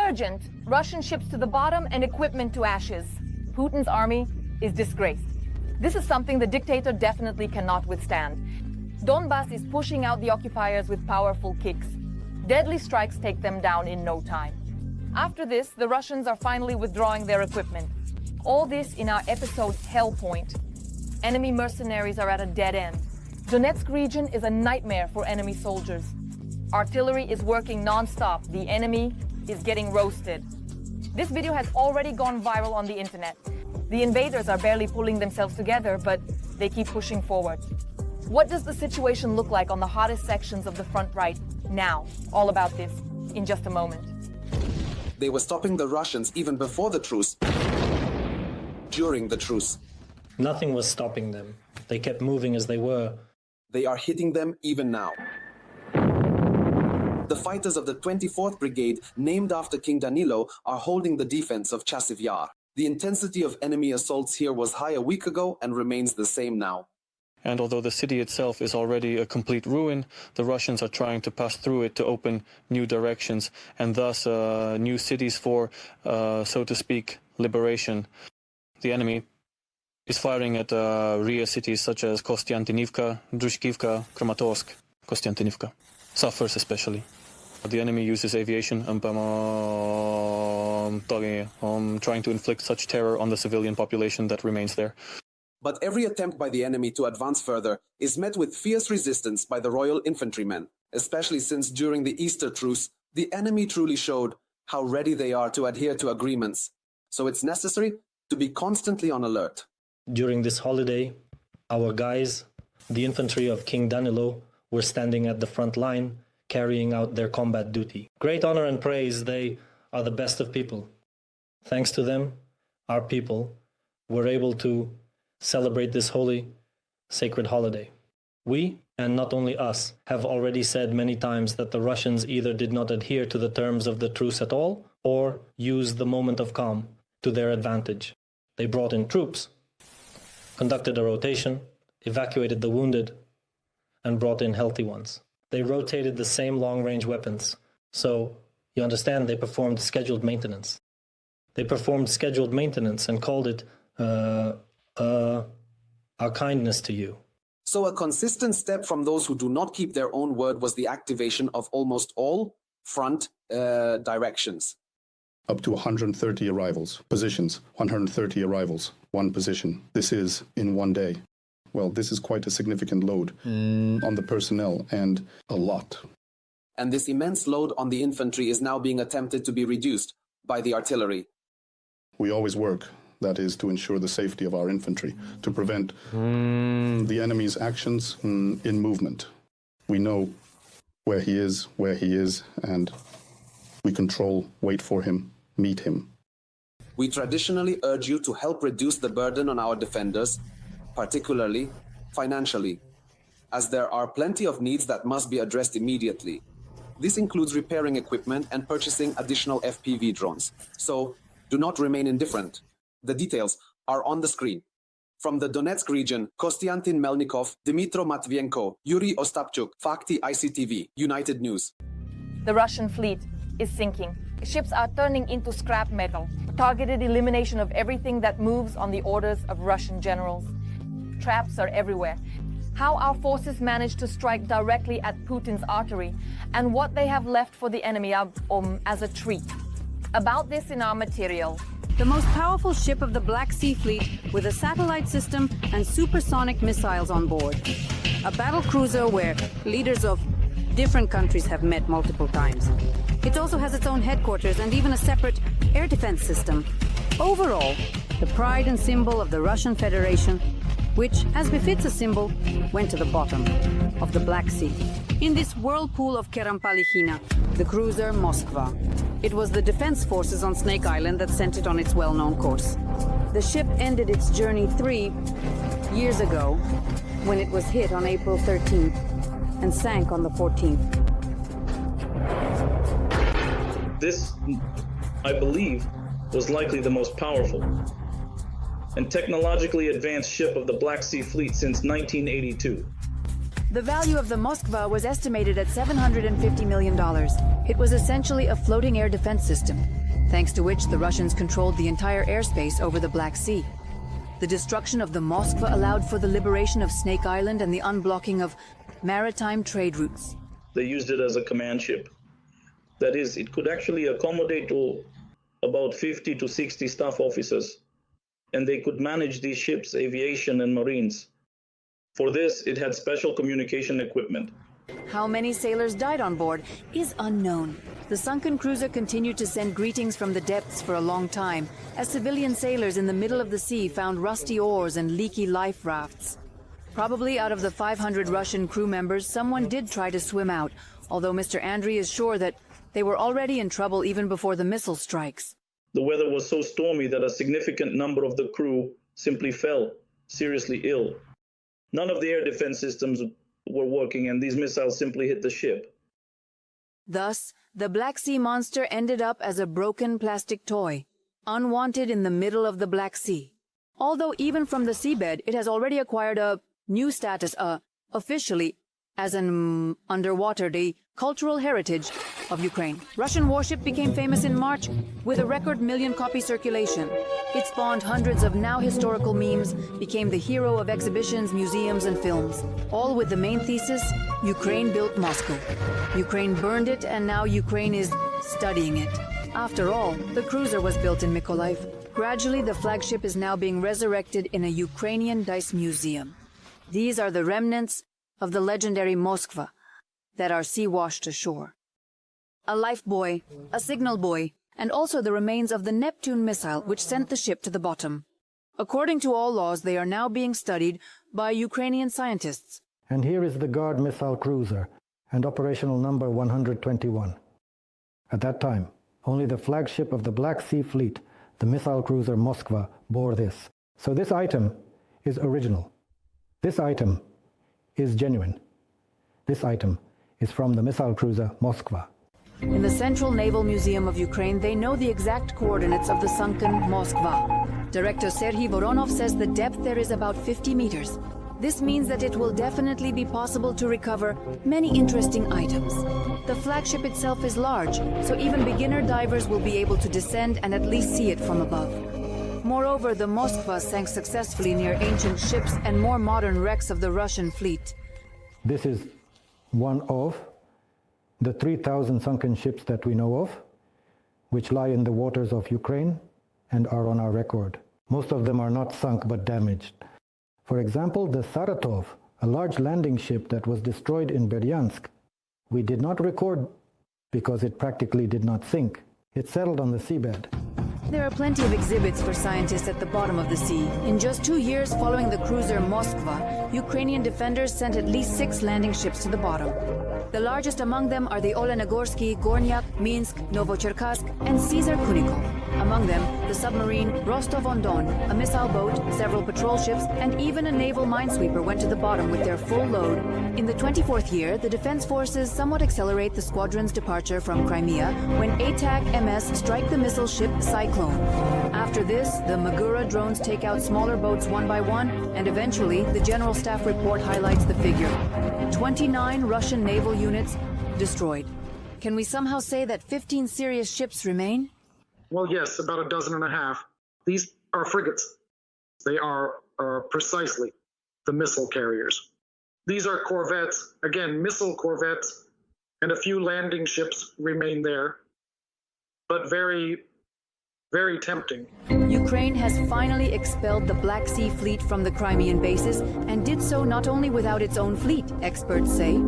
Urgent! Russian ships to the bottom and equipment to ashes. Putin's army is disgraced. This is something the dictator definitely cannot withstand. Donbas is pushing out the occupiers with powerful kicks. Deadly strikes take them down in no time. After this, the Russians are finally withdrawing their equipment. All this in our episode Hellpoint. Enemy mercenaries are at a dead end. Donetsk region is a nightmare for enemy soldiers. Artillery is working non-stop. The enemy is getting roasted. This video has already gone viral on the internet. The invaders are barely pulling themselves together, but they keep pushing forward. What does the situation look like on the hottest sections of the front right now? All about this in just a moment. They were stopping the Russians even before the truce. During the truce. Nothing was stopping them. They kept moving as they were. They are hitting them even now. The fighters of the 24th Brigade, named after King Danilo, are holding the defense of Chasiv Yar. The intensity of enemy assaults here was high a week ago and remains the same now. And although the city itself is already a complete ruin, the Russians are trying to pass through it to open new directions and thus new cities for, so to speak, liberation. The enemy is firing at rear cities such as Kostiantynivka, Drushkivka, Kramatorsk, Kostiantynivka, suffers especially. The enemy uses aviation trying to inflict such terror on the civilian population that remains there. But every attempt by the enemy to advance further is met with fierce resistance by the Royal Infantrymen, especially since during the Easter truce, the enemy truly showed how ready they are to adhere to agreements. So it's necessary to be constantly on alert. During this holiday, our guys, the infantry of King Danilo, were standing at the front line, carrying out their combat duty. Great honor and praise, they are the best of people. Thanks to them, our people were able to celebrate this holy, sacred holiday. We, and not only us, have already said many times that the Russians either did not adhere to the terms of the truce at all, or used the moment of calm to their advantage. They brought in troops, conducted a rotation, evacuated the wounded, and brought in healthy ones. They rotated the same long-range weapons. So, you understand, they performed scheduled maintenance. They performed scheduled maintenance and called it our kindness to you. So a consistent step from those who do not keep their own word was the activation of almost all front directions. Up to 130 arrivals, positions, 130 arrivals, one position. This is in one day. Well, this is quite a significant load on the personnel and a lot. And this immense load on the infantry is now being attempted to be reduced by the artillery. We always work, that is, to ensure the safety of our infantry, to prevent the enemy's actions in movement. We know where he is, and we control, wait for him, meet him. We traditionally urge you to help reduce the burden on our defenders, particularly financially, as there are plenty of needs that must be addressed immediately. This includes repairing equipment and purchasing additional FPV drones. So, do not remain indifferent. The details are on the screen. From the Donetsk region, Kostiantin Melnikov, Dmytro Matvienko, Yuri Ostapchuk, Fakti ICTV, United News. The Russian fleet is sinking. Ships are turning into scrap metal. Targeted elimination of everything that moves on the orders of Russian generals. Traps are everywhere. How our forces manage to strike directly at Putin's artery, and what they have left for the enemy as a treat. About this in our material. The most powerful ship of the Black Sea Fleet with a satellite system and supersonic missiles on board. A battle cruiser where leaders of different countries have met multiple times. It also has its own headquarters and even a separate air defense system. Overall, the pride and symbol of the Russian Federation, which, as befits a symbol, went to the bottom of the Black Sea. In this whirlpool of Kerampalikhina, the cruiser Moskva. It was the defense forces on Snake Island that sent it on its well-known course. The ship ended its journey 3 years ago when it was hit on April 13th and sank on the 14th. This, I believe, was likely the most powerful and technologically advanced ship of the Black Sea Fleet since 1982. The value of the Moskva was estimated at $750 million. It was essentially a floating air defense system, thanks to which the Russians controlled the entire airspace over the Black Sea. The destruction of the Moskva allowed for the liberation of Snake Island and the unblocking of maritime trade routes. They used it as a command ship. That is, it could actually accommodate to about 50 to 60 staff officers, and they could manage these ships' aviation and marines. For this, it had special communication equipment. How many sailors died on board is unknown. The sunken cruiser continued to send greetings from the depths for a long time, as civilian sailors in the middle of the sea found rusty oars and leaky life rafts. Probably out of the 500 Russian crew members, someone did try to swim out, although Mr. Andriy is sure that they were already in trouble even before the missile strikes. The weather was so stormy that a significant number of the crew simply fell seriously ill. None of the air defense systems were working, and these missiles simply hit the ship. Thus, the Black Sea monster ended up as a broken plastic toy, unwanted in the middle of the Black Sea. Although even from the seabed, it has already acquired a new status, officially, as an underwater, the cultural heritage of Ukraine. Russian warship became famous in March with a record million-copy circulation. It spawned hundreds of now historical memes, became the hero of exhibitions, museums, and films. All with the main thesis, Ukraine built Moscow. Ukraine burned it, and now Ukraine is studying it. After all, the cruiser was built in Mykolaiv. Gradually, the flagship is now being resurrected in a Ukrainian dice museum. These are the remnants of the legendary Moskva that are sea-washed ashore. A life buoy, a signal buoy, and also the remains of the Neptune missile which sent the ship to the bottom. According to all laws, they are now being studied by Ukrainian scientists. And here is the Guard missile cruiser and operational number 121. At that time, only the flagship of the Black Sea Fleet, the missile cruiser Moskva, bore this. So this item is original. This item is genuine. This item is from the missile cruiser Moskva. In the Central Naval Museum of Ukraine, they know the exact coordinates of the sunken Moskva. Director Serhiy Voronov says the depth there is about 50 meters. This means that it will definitely be possible to recover many interesting items. The flagship itself is large, so even beginner divers will be able to descend and at least see it from above. Moreover, the Moskva sank successfully near ancient ships and more modern wrecks of the Russian fleet. This is one of the 3,000 sunken ships that we know of, which lie in the waters of Ukraine and are on our record. Most of them are not sunk but damaged. For example, the Saratov, a large landing ship that was destroyed in Berdyansk, we did not record because it practically did not sink. It settled on the seabed. There are plenty of exhibits for scientists at the bottom of the sea. In just 2 years following the cruiser Moskva, Ukrainian defenders sent at least 6 landing ships to the bottom. The largest among them are the Olenogorsky, Gornyak, Minsk, Novocherkassk, and Caesar Kunikov. Among them, the submarine Rostov-on-Don, a missile boat, several patrol ships, and even a naval minesweeper went to the bottom with their full load. In the 24th year, the defense forces somewhat accelerate the squadron's departure from Crimea when ATAC MS strike the missile ship Cyclone. After this, the Magura drones take out smaller boats one by one, and eventually, the General Staff report highlights the figure: 29 Russian naval units destroyed. Can we somehow say that 15 serious ships remain? Well, yes, about a dozen and a half. These are frigates. They are precisely the missile carriers. These are corvettes, again, missile corvettes, and a few landing ships remain there, but very, very tempting. Ukraine has finally expelled the Black Sea Fleet from the Crimean bases and did so not only without its own fleet, experts say.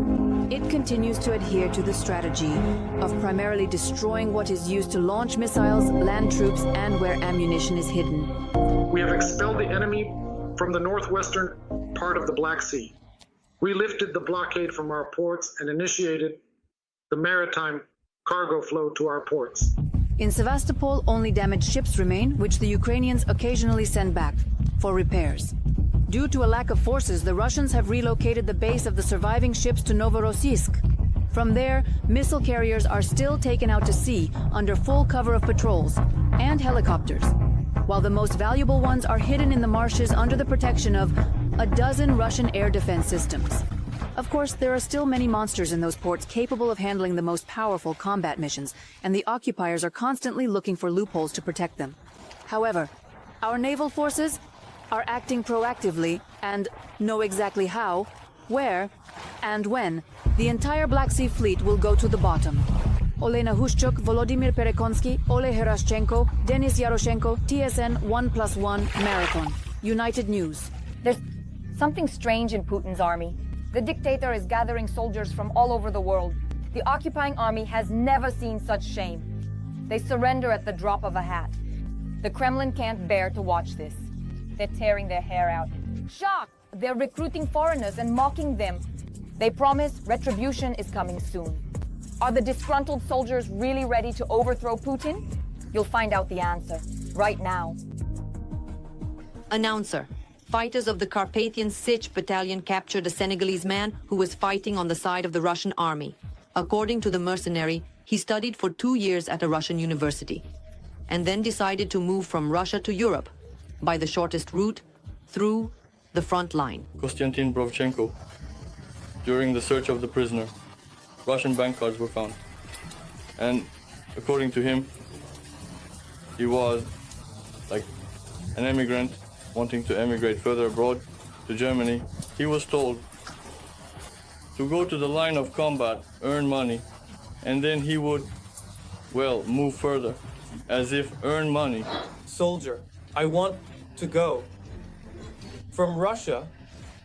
It continues to adhere to the strategy of primarily destroying what is used to launch missiles, land troops, and where ammunition is hidden. We have expelled the enemy from the northwestern part of the Black Sea. We lifted the blockade from our ports and initiated the maritime cargo flow to our ports. In Sevastopol, only damaged ships remain, which the Ukrainians occasionally send back for repairs. Due to a lack of forces, the Russians have relocated the base of the surviving ships to Novorossiysk. From there, missile carriers are still taken out to sea under full cover of patrols and helicopters, while the most valuable ones are hidden in the marshes under the protection of a dozen Russian air defense systems. Of course, there are still many monsters in those ports capable of handling the most powerful combat missions, and the occupiers are constantly looking for loopholes to protect them. However, our naval forces are acting proactively and know exactly how, where, and when the entire Black Sea Fleet will go to the bottom. Olena Hushchuk, Volodymyr Perekonsky, Ole Herashchenko, Denis Yaroshenko, TSN 1+1 Marathon. United News. There's something strange in Putin's army. The dictator is gathering soldiers from all over the world. The occupying army has never seen such shame. They surrender at the drop of a hat. The Kremlin can't bear to watch this. They're tearing their hair out. Shocked! They're recruiting foreigners and mocking them. They promise retribution is coming soon. Are the disgruntled soldiers really ready to overthrow Putin? You'll find out the answer right now. Announcer. Fighters of the Carpathian Sich battalion captured a Senegalese man who was fighting on the side of the Russian army. According to the mercenary, he studied for 2 years at a Russian university, and then decided to move from Russia to Europe by the shortest route, through the front line. Konstantin Brovchenko. During the search of the prisoner, Russian bank cards were found. And according to him, he was like an immigrant wanting to emigrate further abroad to Germany. He was told to go to the line of combat, earn money, and then he would, well, move further, as if earn money. Soldier, I want to go from Russia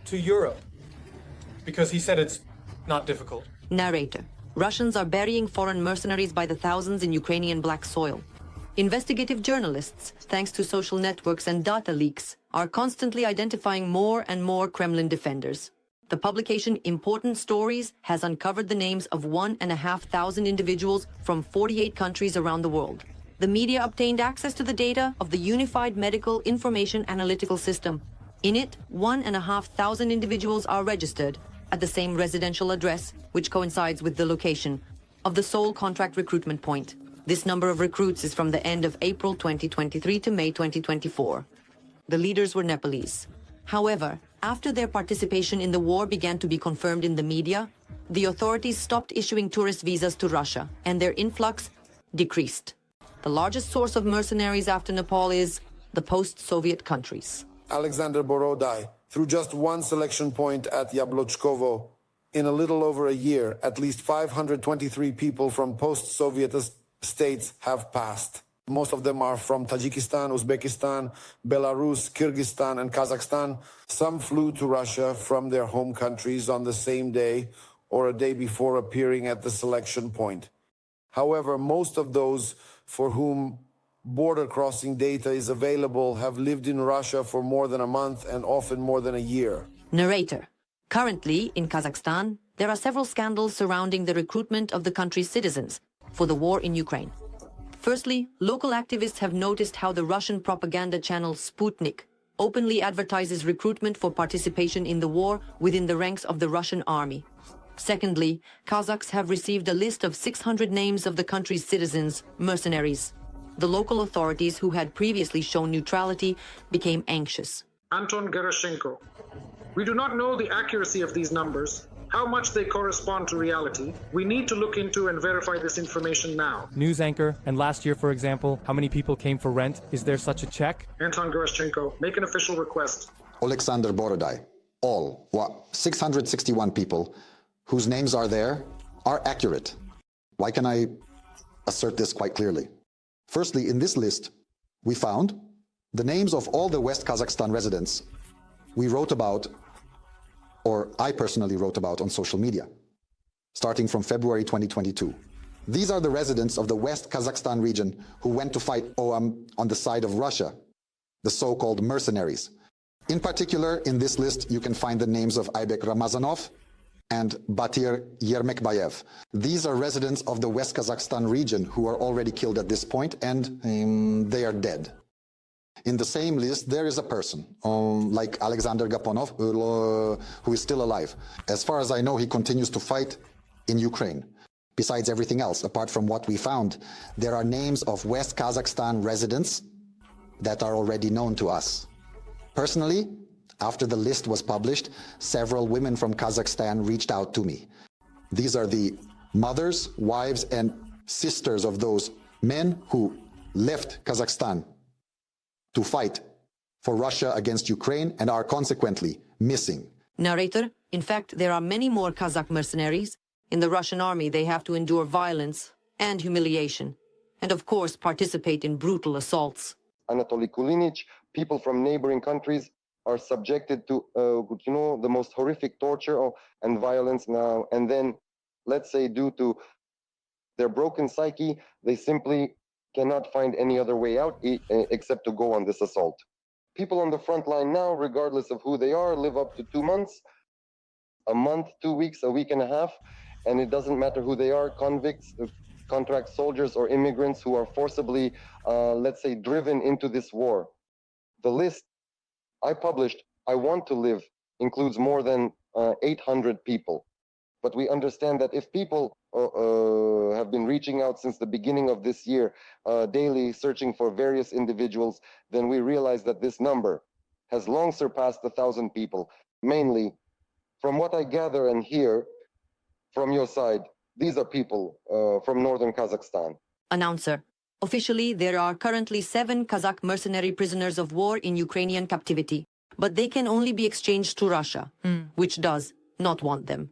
to Europe, because he said it's not difficult. Narrator. Russians are burying foreign mercenaries by the thousands in Ukrainian black soil. Investigative journalists, thanks to social networks and data leaks, are constantly identifying more and more Kremlin defenders. The publication Important Stories has uncovered the names of 1,500 individuals from 48 countries around the world. The media obtained access to the data of the Unified Medical Information Analytical System. In it, 1,500 individuals are registered at the same residential address, which coincides with the location of the sole contract recruitment point. This number of recruits is from the end of April 2023 to May 2024. The leaders were Nepalese. However, after their participation in the war began to be confirmed in the media, the authorities stopped issuing tourist visas to Russia, and their influx decreased. The largest source of mercenaries after Nepal is the post-Soviet countries. Alexander Borodai, through just one selection point at Yablochkovo, in a little over a year, at least 523 people from post-Soviet states have passed. Most of them are from Tajikistan, Uzbekistan, Belarus, Kyrgyzstan, and Kazakhstan. Some flew to Russia from their home countries on the same day or a day before appearing at the selection point. However, most of those for whom border crossing data is available have lived in Russia for more than a month and often more than a year. Narrator. Currently, in Kazakhstan, there are several scandals surrounding the recruitment of the country's citizens for the war in Ukraine. Firstly, local activists have noticed how the Russian propaganda channel Sputnik openly advertises recruitment for participation in the war within the ranks of the Russian army. Secondly, Kazakhs have received a list of 600 names of the country's citizens, mercenaries. The local authorities, who had previously shown neutrality, became anxious. Anton Gerashenko. We do not know the accuracy of these numbers, how much they correspond to reality. We need to look into and verify this information now. News anchor, and last year, for example, how many people came for rent? Is there such a check? Anton Gerashenko, make an official request. Alexander Borodai. All 661 people whose names are there are accurate. Why can I assert this quite clearly? Firstly, in this list, we found the names of all the West Kazakhstan residents we wrote about, or I personally wrote about on social media, starting from February 2022. These are the residents of the West Kazakhstan region who went to fight on the side of Russia, the so-called mercenaries. In particular, in this list, you can find the names of Aybek Ramazanov and Batir Yermekbayev. These are residents of the West Kazakhstan region who are already killed at this point, and they are dead. In the same list, there is a person, like Alexander Gaponov, who is still alive. As far as I know, he continues to fight in Ukraine. Besides everything else, apart from what we found, there are names of West Kazakhstan residents that are already known to us. Personally, After the list was published, several women from Kazakhstan reached out to me. These are the mothers, wives, and sisters of those men who left Kazakhstan to fight for Russia against Ukraine and are consequently missing. Narrator, in fact, there are many more Kazakh mercenaries. In the Russian army, they have to endure violence and humiliation, and of course participate in brutal assaults. Anatoly Kulinich, people from neighboring countries are subjected to, the most horrific torture and violence now. And then, let's say, due to their broken psyche, they simply cannot find any other way out except to go on this assault. People on the front line now, regardless of who they are, live up to 2 months, a month, 2 weeks, a week and a half, and it doesn't matter who they are, convicts, contract soldiers, or immigrants who are forcibly, let's say, driven into this war. The list I published, I Want to Live, includes more than 800 people. But we understand that if people have been reaching out since the beginning of this year, daily searching for various individuals, then we realize that this number has long surpassed 1,000 people. Mainly, from what I gather and hear from your side, these are people from northern Kazakhstan. Announcer. Officially, there are currently 7 Kazakh mercenary prisoners of war in Ukrainian captivity, but they can only be exchanged to Russia, which does not want them.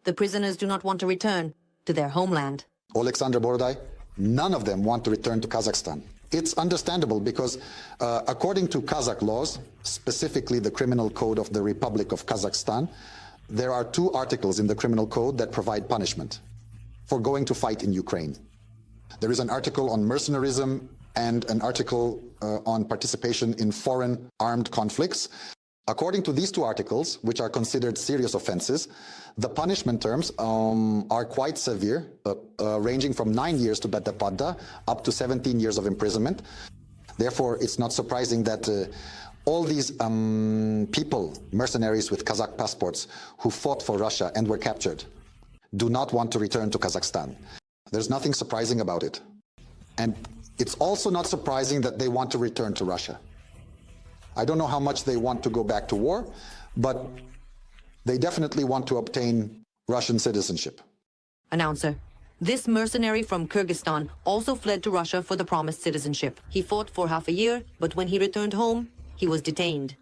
The prisoners do not want to return to their homeland. Alexander Borodai, none of them want to return to Kazakhstan. It's understandable because according to Kazakh laws, specifically the Criminal Code of the Republic of Kazakhstan, there are 2 articles in the Criminal Code that provide punishment for going to fight in Ukraine. There is an article on mercenarism and an article on participation in foreign armed conflicts. According to these 2 articles, which are considered serious offenses, the punishment terms are quite severe, ranging from 9 years to Betapadda up to 17 years of imprisonment. Therefore, it's not surprising that all these people, mercenaries with Kazakh passports, who fought for Russia and were captured, do not want to return to Kazakhstan. There's nothing surprising about it. And it's also not surprising that they want to return to Russia. I don't know how much they want to go back to war, but they definitely want to obtain Russian citizenship. Announcer. This mercenary from Kyrgyzstan also fled to Russia for the promised citizenship. He fought for half a year, but when he returned home, he was detained.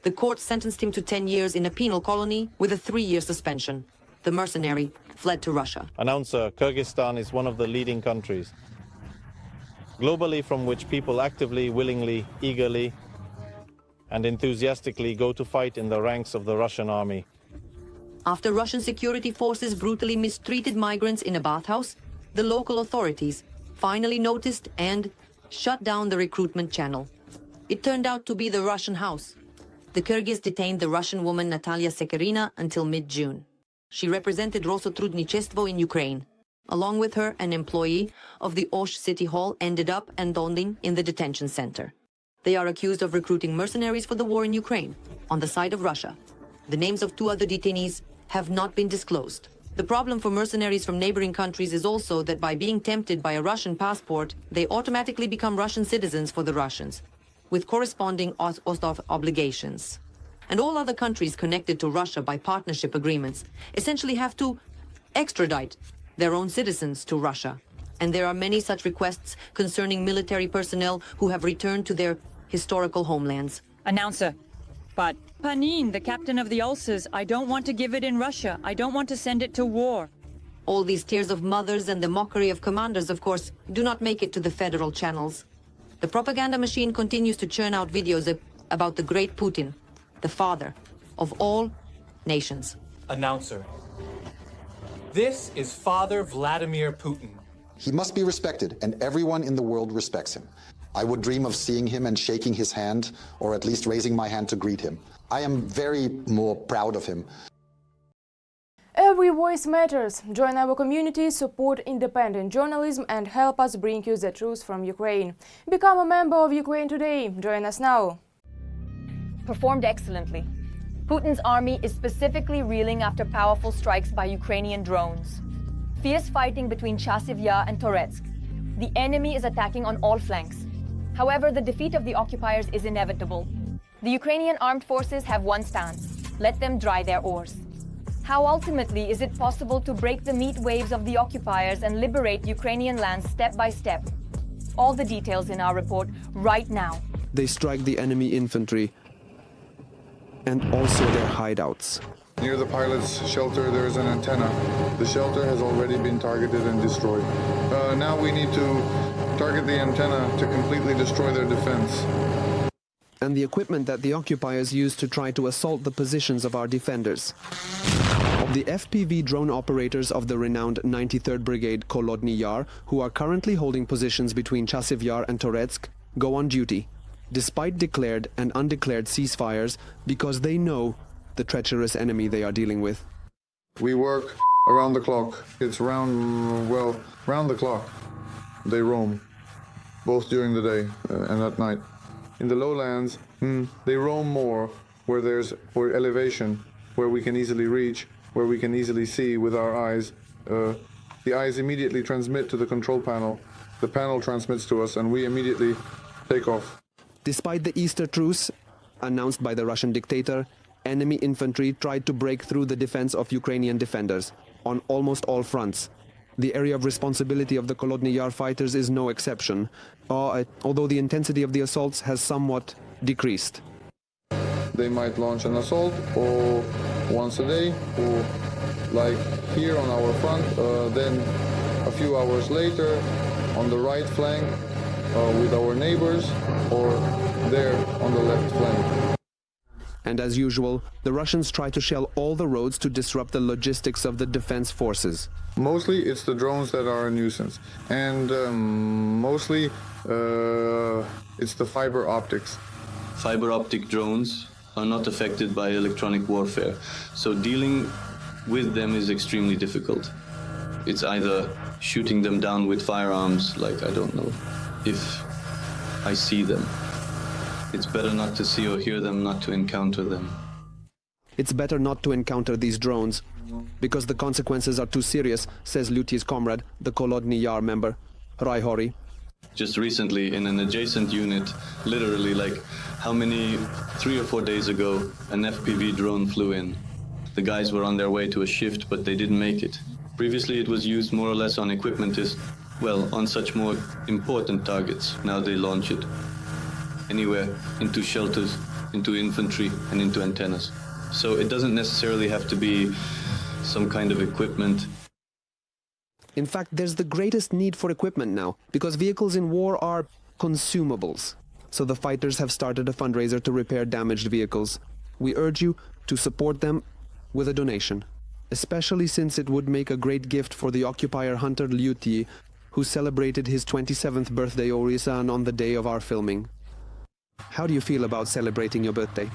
The court sentenced him to 10 years in a penal colony with a 3-year suspension. The mercenary fled to Russia. Announcer, Kyrgyzstan is one of the leading countries globally from which people actively, willingly, eagerly, and enthusiastically go to fight in the ranks of the Russian army. After Russian security forces brutally mistreated migrants in a bathhouse, the local authorities finally noticed and shut down the recruitment channel. It turned out to be the Russian house. The Kyrgyz detained the Russian woman Natalia Sekerina until mid-June. She represented Rosotrudnichestvo in Ukraine. Along with her, an employee of the Osh City Hall ended up in Donbas in the detention center. They are accused of recruiting mercenaries for the war in Ukraine, on the side of Russia. The names of 2 other detainees have not been disclosed. The problem for mercenaries from neighboring countries is also that by being tempted by a Russian passport, they automatically become Russian citizens for the Russians, with corresponding oath of obligations. And all other countries connected to Russia by partnership agreements essentially have to extradite their own citizens to Russia. And there are many such requests concerning military personnel who have returned to their historical homelands. Announcer. But Panin, the captain of the Ulcers, I don't want to give it in Russia. I don't want to send it to war. All these tears of mothers and the mockery of commanders, of course, do not make it to the federal channels. The propaganda machine continues to churn out videos about the great Putin, the father of all nations. Announcer. This is Father Vladimir Putin. He must be respected, and everyone in the world respects him. I would dream of seeing him and shaking his hand, or at least raising my hand to greet him. I am very more proud of him. Every voice matters. Join our community, support independent journalism, and help us bring you the truth from Ukraine. Become a member of Ukraine today. Join us now. Performed excellently. Putin's army is specifically reeling after powerful strikes by Ukrainian drones. Fierce fighting between Chasiv Yar and Toretsk. The enemy is attacking on all flanks. However, the defeat of the occupiers is inevitable. The Ukrainian armed forces have one stance: let them dry their oars. How ultimately is it possible to break the meat waves of the occupiers and liberate Ukrainian lands step by step? All the details in our report right now. They strike the enemy infantry and also their hideouts. Near the pilot's shelter, there is an antenna. The shelter has already been targeted and destroyed. Now we need to target the antenna to completely destroy their defense. And the equipment that the occupiers use to try to assault the positions of our defenders. The FPV drone operators of the renowned 93rd Brigade Kholodny Yar, who are currently holding positions between Chasiv Yar and Toretsk, go on duty, despite declared and undeclared ceasefires, because they know the treacherous enemy they are dealing with. We work around the clock. It's round the clock. They roam, both during the day and at night. In the lowlands, they roam more, where there's elevation, where we can easily reach, where we can easily see with our eyes. The eyes immediately transmit to the control panel. The panel transmits to us, and we immediately take off. Despite the Easter truce announced by the Russian dictator, enemy infantry tried to break through the defense of Ukrainian defenders on almost all fronts. The area of responsibility of the Kholodny Yar fighters is no exception, although the intensity of the assaults has somewhat decreased. They might launch an assault or once a day, or like here on our front, then a few hours later on the right flank with our neighbors, or there on the left flank. And as usual, the Russians try to shell all the roads to disrupt the logistics of the defense forces. Mostly it's the drones that are a nuisance, and mostly it's the fiber optics. Fiber optic drones are not affected by electronic warfare, so dealing with them is extremely difficult. It's either shooting them down with firearms, like, I don't know, if I see them. It's better not to see or hear them, not to encounter them. It's better not to encounter these drones, because the consequences are too serious, says Lutye's comrade, the Kholodny Yar member, Rai Hori. Just recently, in an adjacent unit, literally, like, 3 or 4 days ago, an FPV drone flew in. The guys were on their way to a shift, but they didn't make it. Previously, it was used more or less on equipment, on such more important targets. Now they launch it anywhere, into shelters, into infantry, and into antennas. So it doesn't necessarily have to be some kind of equipment. In fact, there's the greatest need for equipment now, because vehicles in war are consumables. So the fighters have started a fundraiser to repair damaged vehicles. We urge you to support them with a donation, especially since it would make a great gift for the occupier Hunter Lutye, who celebrated his 27th birthday Orisan on the day of our filming. How do you feel about celebrating your birthday?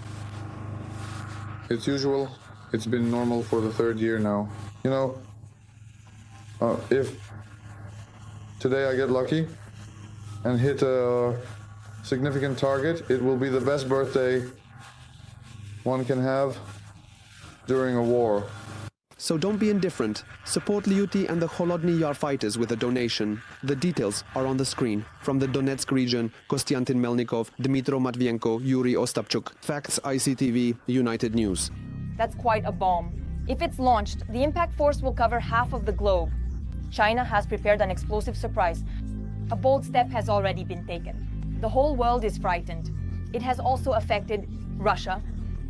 It's usual. It's been normal for the 3rd year now. You know, if today I get lucky and hit a significant target, it will be the best birthday one can have during a war. So don't be indifferent. Support Lutye and the Kholodny Yar fighters with a donation. The details are on the screen. From the Donetsk region, Kostiantin Melnikov, Dmitro Matvienko, Yuri Ostapchuk. Facts ICTV, United News. That's quite a bomb. If it's launched, the impact force will cover half of the globe. China has prepared an explosive surprise. A bold step has already been taken. The whole world is frightened. It has also affected Russia.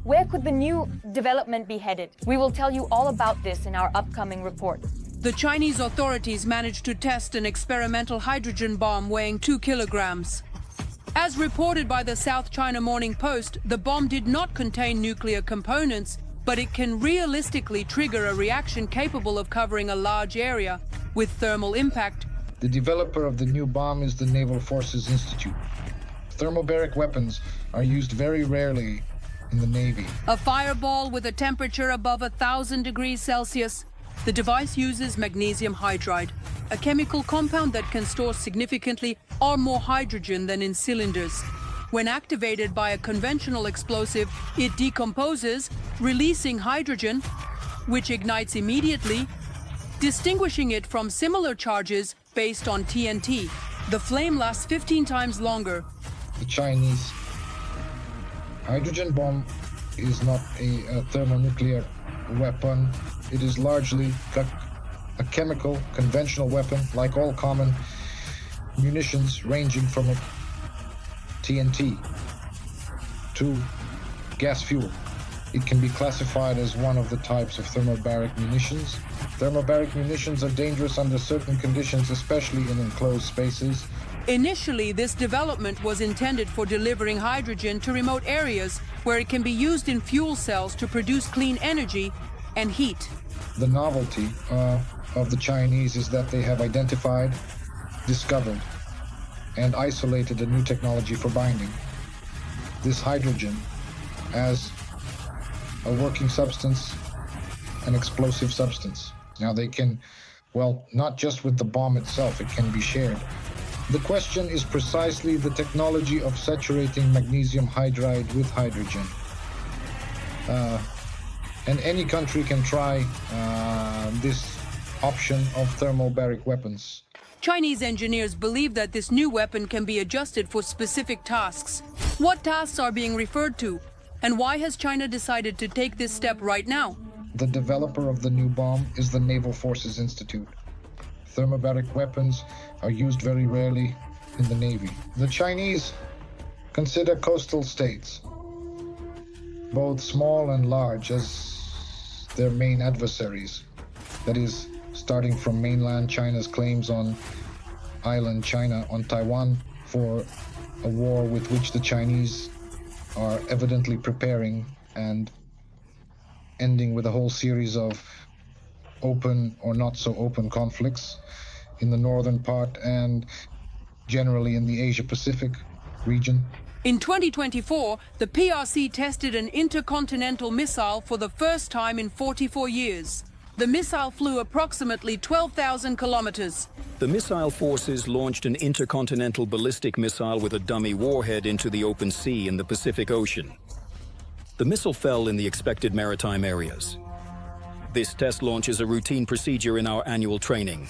Where could the new development be headed? We will tell you all about this in our upcoming report. The Chinese authorities managed to test an experimental hydrogen bomb weighing 2 kilograms. As reported by the South China Morning Post, the bomb did not contain nuclear components, but it can realistically trigger a reaction capable of covering a large area with thermal impact. The developer of the new bomb is the Naval Forces Institute. Thermobaric weapons are used very rarely in the Navy. A fireball with a temperature above 1,000 degrees Celsius. The device uses magnesium hydride, a chemical compound that can store significantly or more hydrogen than in cylinders. When activated by a conventional explosive, it decomposes, releasing hydrogen, which ignites immediately, distinguishing it from similar charges based on TNT. The flame lasts 15 times longer. The Chinese Hydrogen bomb is not a thermonuclear weapon. It is largely a chemical, conventional weapon, like all common munitions, ranging from a TNT to gas fuel. It can be classified as one of the types of thermobaric munitions. Thermobaric munitions are dangerous under certain conditions, especially in enclosed spaces. Initially, this development was intended for delivering hydrogen to remote areas where it can be used in fuel cells to produce clean energy and heat. The novelty of the Chinese is that they have identified, discovered, and isolated a new technology for binding this hydrogen as a working substance, an explosive substance. Now they can, well, not just with the bomb itself, it can be shared. The question is precisely the technology of saturating magnesium hydride with hydrogen. And any country can try this option of thermobaric weapons. Chinese engineers believe that this new weapon can be adjusted for specific tasks. What tasks are being referred to? And why has China decided to take this step right now? The developer of the new bomb is the Naval Forces Institute. Thermobaric weapons are used very rarely in the Navy. The Chinese consider coastal states, both small and large, as their main adversaries. That is, starting from mainland China's claims on island China on Taiwan for a war with which the Chinese are evidently preparing, and ending with a whole series of open or not so open conflicts in the northern part and generally in the Asia-Pacific region. In 2024, the PRC tested an intercontinental missile for the first time in 44 years. The missile flew approximately 12,000 kilometers. The missile forces launched an intercontinental ballistic missile with a dummy warhead into the open sea in the Pacific Ocean. The missile fell in the expected maritime areas. This test launch is a routine procedure in our annual training.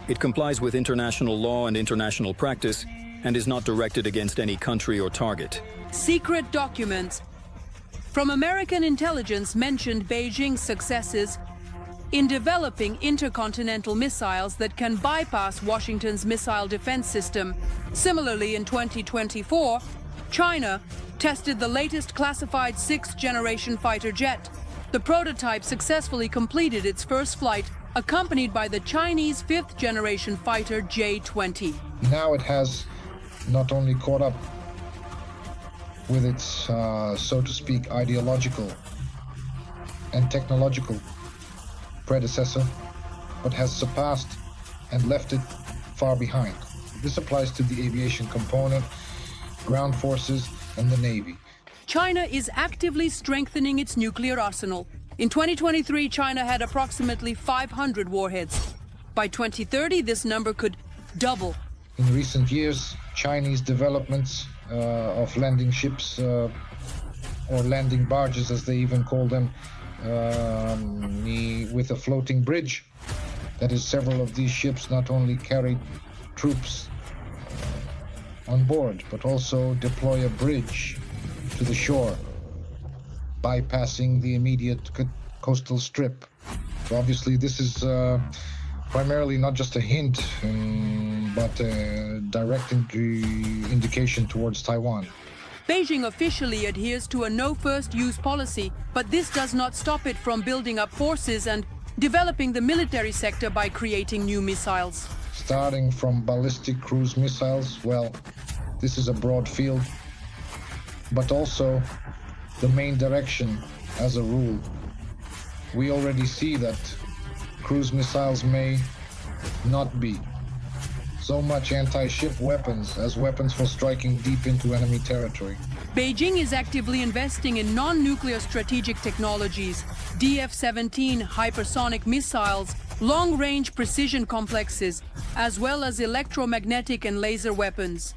It complies with international law and international practice and is not directed against any country or target. Secret documents from American intelligence mentioned Beijing's successes in developing intercontinental missiles that can bypass Washington's missile defense system. Similarly, in 2024, China tested the latest classified sixth-generation fighter jet. The prototype successfully completed its first flight, accompanied by the Chinese fifth-generation fighter J-20. Now it has not only caught up with its, so to speak, ideological and technological predecessor, but has surpassed and left it far behind. This applies to the aviation component, ground forces, and the Navy. China is actively strengthening its nuclear arsenal. In 2023, China had approximately 500 warheads. By 2030, this number could double. In recent years, Chinese developments of landing ships, or landing barges as they even call them, with a floating bridge. That is, several of these ships not only carry troops on board, but also deploy a bridge to the shore, bypassing the immediate coastal strip. So obviously this is primarily not just a hint, but a direct indication towards Taiwan. Beijing officially adheres to a no-first-use policy, but this does not stop it from building up forces and developing the military sector by creating new missiles. Starting from ballistic cruise missiles, well, this is a broad field, but also the main direction as a rule. We already see that cruise missiles may not be so much anti-ship weapons as weapons for striking deep into enemy territory. Beijing is actively investing in non-nuclear strategic technologies, DF-17 hypersonic missiles, long-range precision complexes, as well as electromagnetic and laser weapons.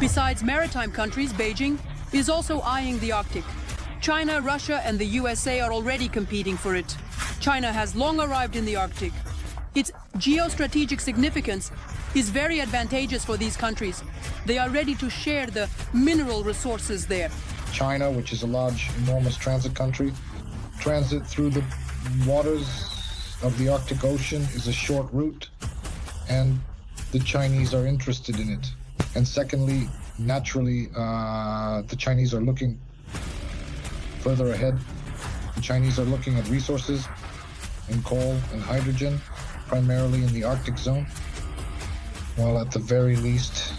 Besides maritime countries, Beijing is also eyeing the Arctic. China, Russia, and the USA are already competing for it. China has long arrived in the Arctic. Its geostrategic significance is very advantageous for these countries. They are ready to share the mineral resources there. China, which is a large, enormous transit country. Transit through the waters of the Arctic Ocean is a short route, and the Chinese are interested in it. And secondly, naturally, the Chinese are looking further ahead. The Chinese are looking at resources in coal and hydrogen, primarily in the Arctic zone. Well, at the very least,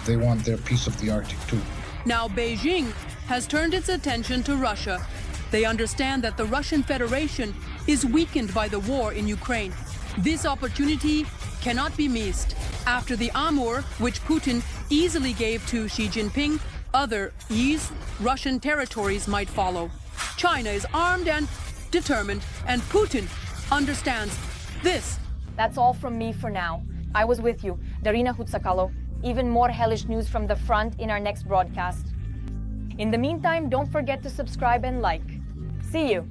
they want their piece of the Arctic too. Now Beijing has turned its attention to Russia. They understand that the Russian Federation is weakened by the war in Ukraine. This opportunity cannot be missed. After the Amur, which Putin easily gave to Xi Jinping, other East Russian territories might follow. China is armed and determined, and Putin understands this. That's all from me for now. I was with you, Darina Hutsakalo. Even more hellish news from the front in our next broadcast. In the meantime, don't forget to subscribe and like. See you.